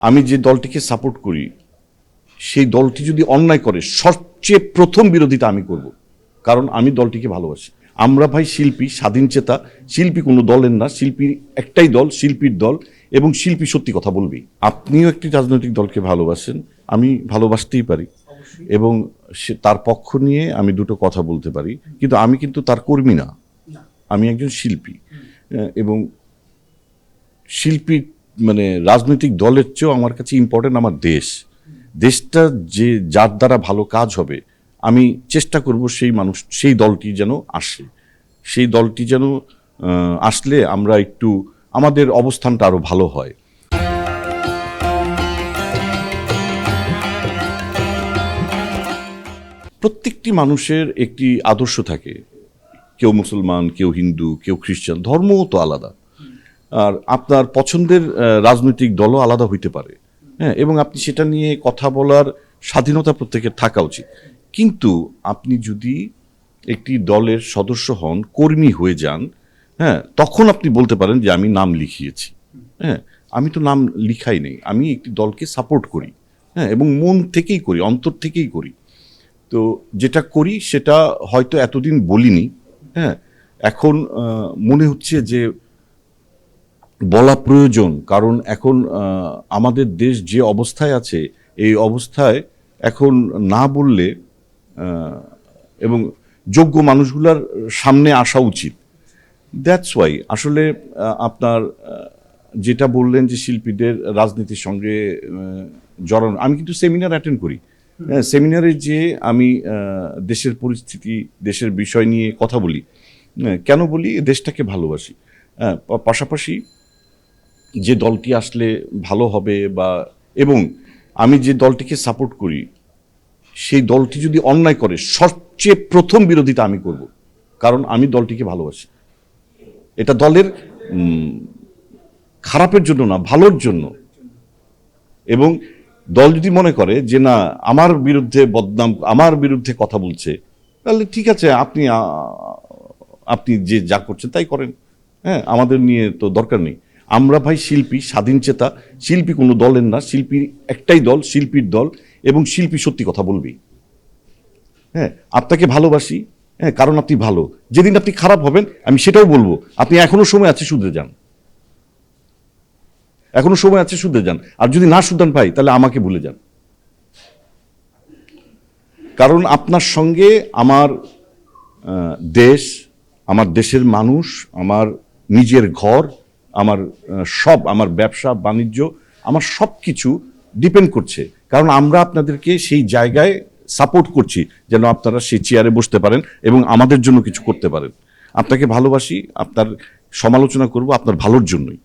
আমি যে দলটিকে সাপোর্ট করি সেই দলটি যদি অন্যায় করে সবচেয়ে প্রথম বিরোধিতা আমি করব, কারণ আমি দলটিকে ভালোবাসি। আমরা ভাই শিল্পী, স্বাধীন চেতা শিল্পী, কোনো দলের না, শিল্পীর একটাই দল, শিল্পীর দল, এবং শিল্পী সত্যি কথা বলবেই। আপনিও একটি রাজনৈতিক দলকে ভালোবাসেন, আমি ভালোবাসতেই পারি, এবং তার পক্ষ নিয়ে আমি দুটো কথা বলতে পারি, কিন্তু আমি কিন্তু তার কর্মী না, আমি একজন শিল্পী। এবং শিল্পী মানে রাজনৈতিক দলের চেয়েও আমার কাছে ইম্পর্টেন্ট আমার দেশটা যে যার দ্বারা ভালো কাজ হবে আমি চেষ্টা করব সেই দলটি যেন আসে, সেই দলটি যেন আসলে আমরা একটু আমাদের অবস্থানটা আরো ভালো হয়। প্রত্যেকটি মানুষের একটি আদর্শ থাকে, কেউ মুসলমান, কেউ হিন্দু, কেউ খ্রিস্টান, ধর্মও তো আলাদা, আর আপনার পছন্দের রাজনৈতিক দলও আলাদা হইতে পারে, হ্যাঁ, এবং আপনি সেটা নিয়ে কথা বলার স্বাধীনতা প্রত্যেকের থাকা উচিত। কিন্তু আপনি যদি একটি দলের সদস্য হন, কর্মী হয়ে যান, হ্যাঁ, তখন আপনি বলতে পারেন যে আমি নাম লিখিয়েছি। হ্যাঁ, আমি তো নাম লিখাই নেই, আমি একটি দলকে সাপোর্ট করি, হ্যাঁ, এবং মন থেকেই করি, অন্তর থেকেই করি। তো যেটা করি সেটা হয়তো এতদিন বলিনি, হ্যাঁ, এখন মনে হচ্ছে যে বলা প্রয়োজন, কারণ এখন আমাদের দেশ যে অবস্থায় আছে এই অবস্থায় এখন না বললে এবং যোগ্য মানুষগুলার সামনে আসা উচিত। দ্যাটস ওয়াই আসলে আপনার যেটা বললেন যে শিল্পীদের রাজনীতির সঙ্গে জড়ানো, আমি কিন্তু সেমিনার অ্যাটেন্ড করি, সেমিনারে যে আমি দেশের পরিস্থিতি, দেশের বিষয় নিয়ে কথা বলি। কেন বলি? দেশটাকে ভালোবাসি, পাশাপাশি যে দলটি আসলে ভালো হবে এবং আমি যে দলটিকে সাপোর্ট করি সেই দলটি যদি অন্যায় করে সবচেয়ে প্রথম বিরোধিতা আমি করব, কারণ আমি দলটিকে ভালোবাসি। এটা দলের খারাপের জন্য না, ভালোর জন্য। এবং দল যদি মনে করে যে না, আমার বিরুদ্ধে বদনাম, আমার বিরুদ্ধে কথা বলছে, তাহলে ঠিক আছে, আপনি যে যা করছেন তাই করেন, হ্যাঁ, আমাদের নিয়ে তো দরকার নেই। আমরা ভাই শিল্পী, স্বাধীন চেতা শিল্পী, কোনো দলের না, শিল্পীর একটাই দল, শিল্পীর দল, এবং শিল্পী সত্যি কথা বলবেই। হ্যাঁ, আপনাকে ভালোবাসি, হ্যাঁ, কারণ আপনি ভালো। যেদিন আপনি খারাপ হবেন আমি সেটাও বলবো, আপনি এখনো সময় আছে, শুধরে যান, এখনো সময় আছে, শুধরে যান। আর যদি না শুধরান পাই তাহলে আমাকে ভুলে যান, কারণ আপনার সঙ্গে আমার দেশ, আমার দেশের মানুষ, আমার নিজের ঘর, আমার আমার ব্যবসা বাণিজ্য, আমার সব কিছু ডিপেন্ড করছে, কারণ আমরা আপনাদেরকে সেই জায়গায় সাপোর্ট করছি যেন আপনারা সেই চেয়ারে বসতে পারেন এবং আমাদের জন্য কিছু করতে পারেন। আপনাকে ভালোবাসি, আপনার সমালোচনা করব আপনার ভালোর জন্যই।